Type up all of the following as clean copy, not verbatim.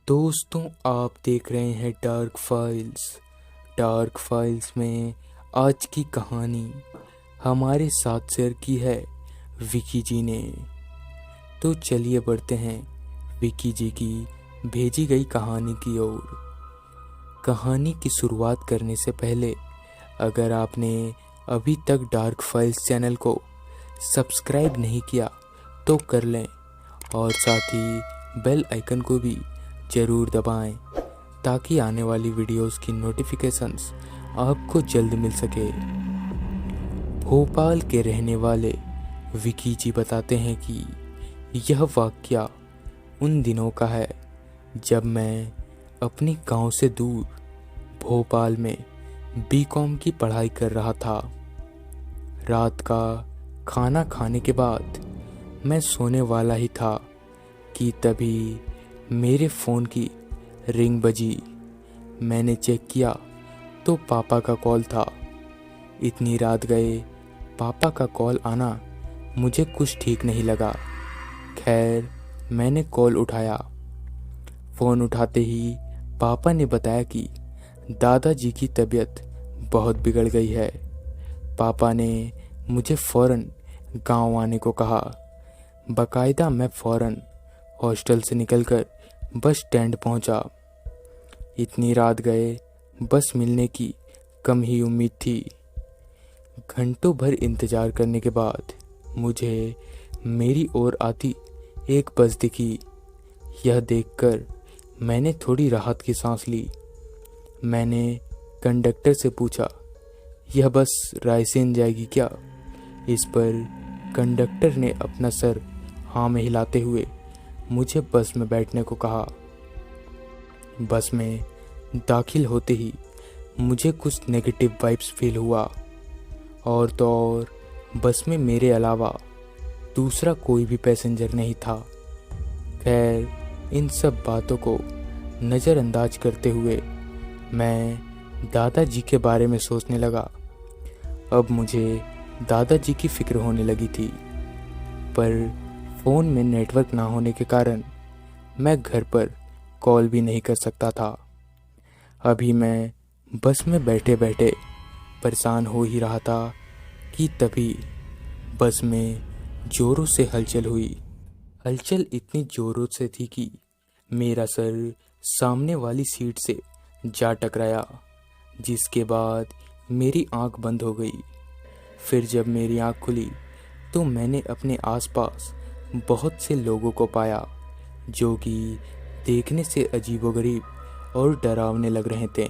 दोस्तों, आप देख रहे हैं डार्क फाइल्स। डार्क फाइल्स में आज की कहानी हमारे साथ शेयर की है विकी जी ने। तो चलिए बढ़ते हैं विकी जी की भेजी गई कहानी की ओर। कहानी की शुरुआत करने से पहले अगर आपने अभी तक डार्क फाइल्स चैनल को सब्सक्राइब नहीं किया तो कर लें और साथ ही बेल आइकन को भी ज़रूर दबाएं ताकि आने वाली वीडियोस की नोटिफिकेशंस आपको जल्द मिल सके। भोपाल के रहने वाले विकी जी बताते हैं कि यह वाकया उन दिनों का है जब मैं अपने गांव से दूर भोपाल में बीकॉम की पढ़ाई कर रहा था। रात का खाना खाने के बाद मैं सोने वाला ही था कि तभी मेरे फ़ोन की रिंग बजी। मैंने चेक किया तो पापा का कॉल था। इतनी रात गए पापा का कॉल आना मुझे कुछ ठीक नहीं लगा। खैर, मैंने कॉल उठाया। फ़ोन उठाते ही पापा ने बताया कि दादाजी की तबीयत बहुत बिगड़ गई है। पापा ने मुझे फ़ौरन गांव आने को कहा। बाकायदा मैं फ़ौरन हॉस्टल से निकलकर बस स्टैंड पहुंचा। इतनी रात गए बस मिलने की कम ही उम्मीद थी। घंटों भर इंतज़ार करने के बाद मुझे मेरी ओर आती एक बस दिखी। यह देखकर मैंने थोड़ी राहत की सांस ली। मैंने कंडक्टर से पूछा, यह बस रायसेन जाएगी क्या? इस पर कंडक्टर ने अपना सर हाँ में हिलाते हुए मुझे बस में बैठने को कहा। बस में दाखिल होते ही मुझे कुछ नेगेटिव वाइब्स फील हुआ। और तो और बस में मेरे अलावा दूसरा कोई भी पैसेंजर नहीं था। खैर, इन सब बातों को नज़रअंदाज करते हुए मैं दादाजी के बारे में सोचने लगा। अब मुझे दादाजी की फ़िक्र होने लगी थी, पर फ़ोन में नेटवर्क ना होने के कारण मैं घर पर कॉल भी नहीं कर सकता था। अभी मैं बस में बैठे बैठे परेशान हो ही रहा था कि तभी बस में ज़ोरों से हलचल हुई। हलचल इतनी ज़ोरों से थी कि मेरा सर सामने वाली सीट से जा टकराया, जिसके बाद मेरी आंख बंद हो गई। फिर जब मेरी आंख खुली तो मैंने अपने आसपास बहुत से लोगों को पाया जो कि देखने से अजीबोगरीब और डरावने लग रहे थे।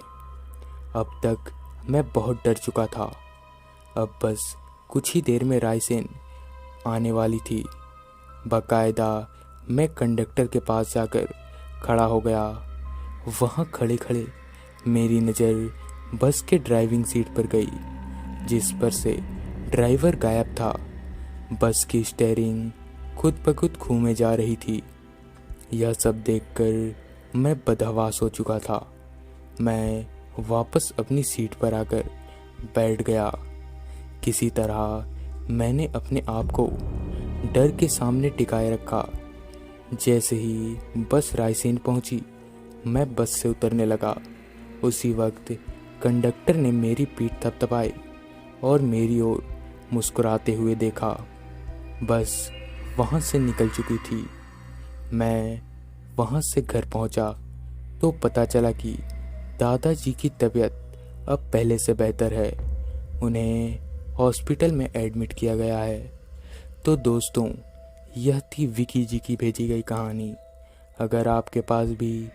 अब तक मैं बहुत डर चुका था। अब बस कुछ ही देर में रायसेन आने वाली थी। बाकायदा मैं कंडक्टर के पास जाकर खड़ा हो गया। वहाँ खड़े खड़े मेरी नज़र बस के ड्राइविंग सीट पर गई, जिस पर से ड्राइवर गायब था। बस की स्टीयरिंग खुद ब खुद घूमे जा रही थी। यह सब देखकर मैं बदहवास हो चुका था। मैं वापस अपनी सीट पर आकर बैठ गया। किसी तरह मैंने अपने आप को डर के सामने टिकाए रखा। जैसे ही बस रायसेन पहुंची, मैं बस से उतरने लगा। उसी वक्त कंडक्टर ने मेरी पीठ थपथपाई और मेरी ओर मुस्कुराते हुए देखा। बस वहाँ से निकल चुकी थी। मैं वहाँ से घर पहुँचा तो पता चला कि दादाजी की तबीयत अब पहले से बेहतर है। उन्हें हॉस्पिटल में एडमिट किया गया है। तो दोस्तों, यह थी विकी जी की भेजी गई कहानी। अगर आपके पास भी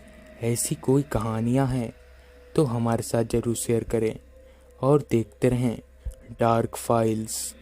ऐसी कोई कहानियाँ हैं तो हमारे साथ ज़रूर शेयर करें और देखते रहें डार्क फाइल्स।